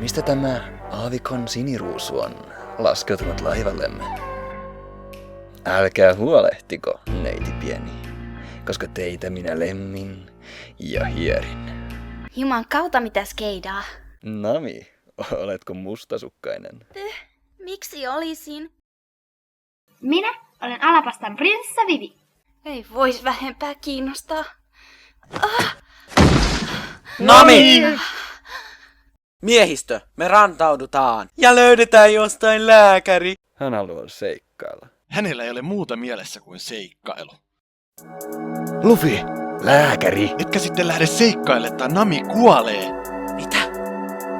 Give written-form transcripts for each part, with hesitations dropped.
Mistä tämä aavikon siniruusu on laskeutunut laivallemme? Älkää huolehtiko, neiti pieni, koska teitä minä lemmin ja hierin. Juman kautta mitä skeidaa. Nami, oletko mustasukkainen? Miksi olisin? Minä olen Alapastan prinsessa Vivi. Ei vois vähempää kiinnostaa. Nami! Miehistö, me rantaudutaan ja löydetään jostain lääkäri. Hän haluaa seikkailla. Hänellä ei ole muuta mielessä kuin seikkailu. Luffy, lääkäri! Etkä sitten lähde seikkaille tai Nami kuolee. Mitä?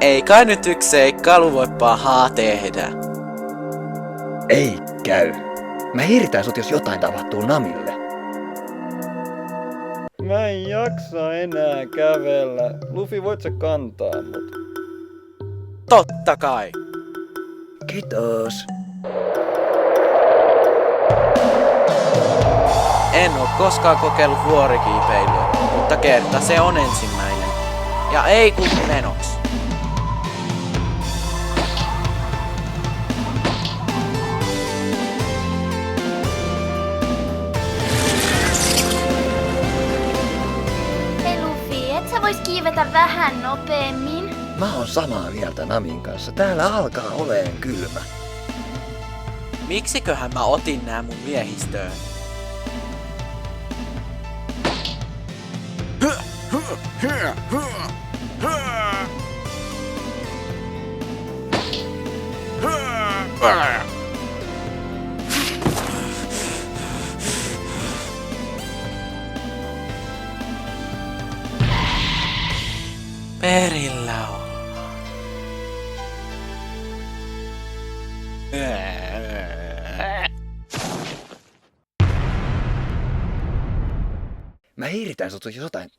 Ei kai nyt yksi seikkailu voi pahaa tehdä. Ei käy. Mä hirtän sut, jos jotain tapahtuu Namille. Mä en jaksa enää kävellä. Luffy, voit sä kantaa mut? Totta kai. Kiitos. En oo koskaan kokeillut vuorikiipeilyä, mutta kerta se on ensimmäinen. Ja ei kun menoks. Hei Luffy, et sä vois kiivetä vähän nopeemmin? Mä oon samaa mieltä Namin kanssa. Täällä alkaa oleen kylmä. Miksiköhän mä otin nää mun miehistöön? Perillä on. Mä hirtän sut, jos jotain